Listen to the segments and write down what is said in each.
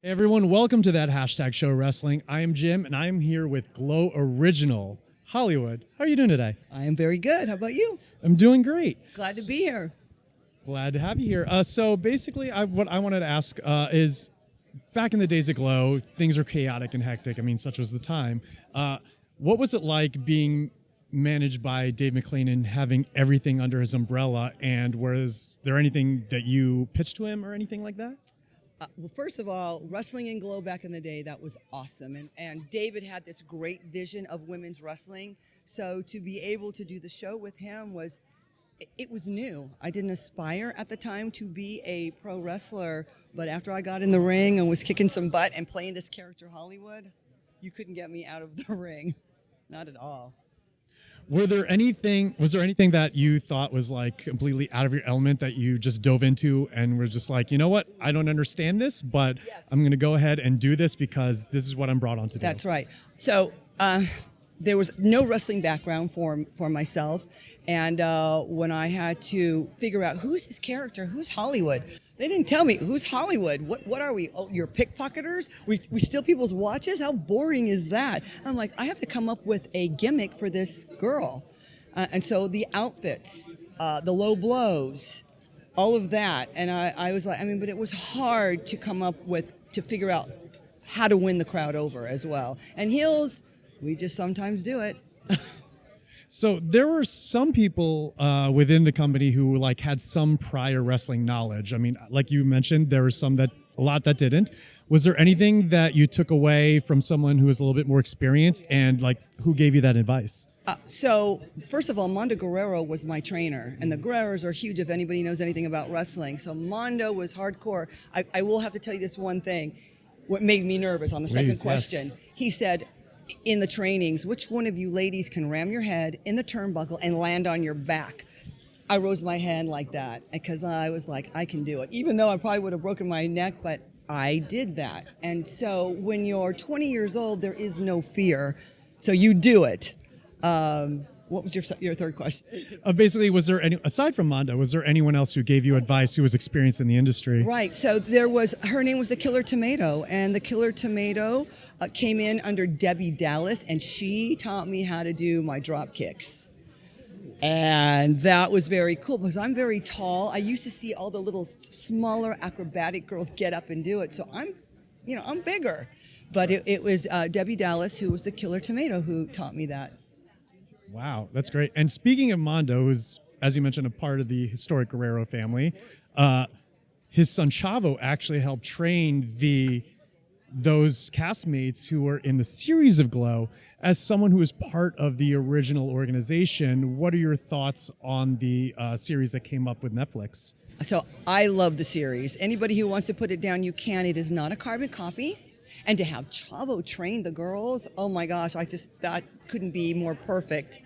Hey everyone, welcome to that hashtag show wrestling. I am Jim and I am here with Glow Original Hollywood. How are you doing today? I am very good. How about you? I'm doing great. Glad to be here. Glad to have you here. So basically, what I wanted to ask is, back in the days of Glow, things were chaotic and hectic. I mean, such was the time. What was it like being managed by Dave McLean and having everything under his umbrella? And was there anything that you pitched to him or anything like that? Well, first of all, wrestling in Glow back in the day, that was awesome. And David had this great vision of women's wrestling. So to be able to do the show with him it was new. I didn't aspire at the time to be a pro wrestler, but after I got in the ring and was kicking some butt and playing this character Hollywood, you couldn't get me out of the ring. Not at all. Was there anything that you thought was like completely out of your element that you just dove into and were just like, you know what, I don't understand this, but Yes. I'm going to go ahead and do this because this is what I'm brought on to do? That's right. So there was no wrestling background for myself. And when I had to figure out who's his character, who's Hollywood, they didn't tell me who's Hollywood. What are we? Oh, you're pickpocketers? We steal people's watches? How boring is that? I'm like, I have to come up with a gimmick for this girl. And so the outfits, the low blows, all of that. And I was like, but it was hard to come up with, to figure out how to win the crowd over as well. And heels, we just sometimes do it. So there were some people within the company who like had some prior wrestling knowledge. I mean, like you mentioned, there were a lot that didn't. Was there anything that you took away from someone who was a little bit more experienced, and like who gave you that advice? So first of all, Mondo Guerrero was my trainer, and the Guerreros are huge if anybody knows anything about wrestling. So Mondo was hardcore. I will have to tell you this one thing. What made me nervous on the second question, yes. He said, in the trainings, which one of you ladies can ram your head in the turnbuckle and land on your back? I rose my hand like that because I was like, I can do it. Even though I probably would have broken my neck, but I did that. And so when you're 20 years old, there is no fear. So you do it. What was your third question? Basically, was there aside from Mondo, was there anyone else who gave you advice who was experienced in the industry? Right. So her name was the Killer Tomato, and the Killer Tomato came in under Debbie Dallas, and she taught me how to do my drop kicks. And that was very cool because I'm very tall. I used to see all the little smaller acrobatic girls get up and do it. So I'm bigger. But it was Debbie Dallas, who was the Killer Tomato, who taught me that. Wow, that's great. And speaking of Mondo, who's, as you mentioned, a part of the historic Guerrero family, his son Chavo actually helped train those castmates who were in the series of Glow. As someone who is part of the original organization, what are your thoughts on the series that came up with Netflix? So I love the series. Anybody who wants to put it down, you can. It is not a carbon copy. And to have Chavo train the girls, oh my gosh, that couldn't be more perfect.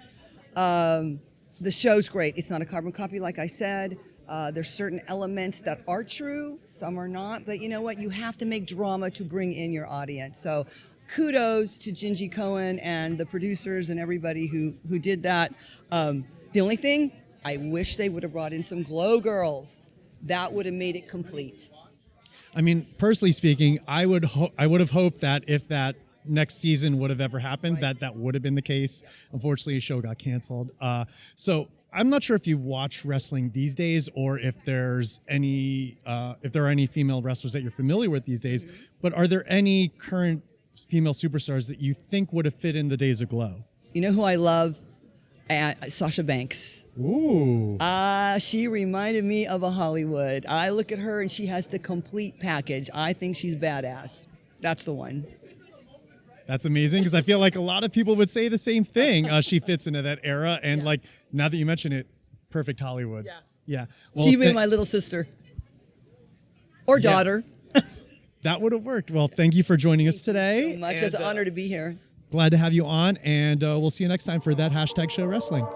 The show's great. It's not a carbon copy, like I said. There's certain elements that are true, some are not. But you know what? You have to make drama to bring in your audience. So kudos to Gingy Cohen and the producers and everybody who did that. The only thing, I wish they would have brought in some Glow girls. That would have made it complete. I mean, personally speaking, I would have hoped that if that next season would have ever happened, right, that would have been the case. Unfortunately, the show got canceled. So I'm not sure if you watch wrestling these days, or if there are any female wrestlers that you're familiar with these days. But are there any current female superstars that you think would have fit in the days of Glow? You know who I love? Sasha Banks. Ooh. She reminded me of a Hollywood. I look at her and she has the complete package. I think she's badass. That's the one. That's amazing, because I feel like a lot of people would say the same thing. She fits into that era, and like now that you mention it, perfect Hollywood. Yeah. Well, she'd be my little sister or daughter. That would have worked. Well, thank you for joining us today. So much. It's an honor to be here. Glad to have you on, and we'll see you next time for that hashtag show wrestling.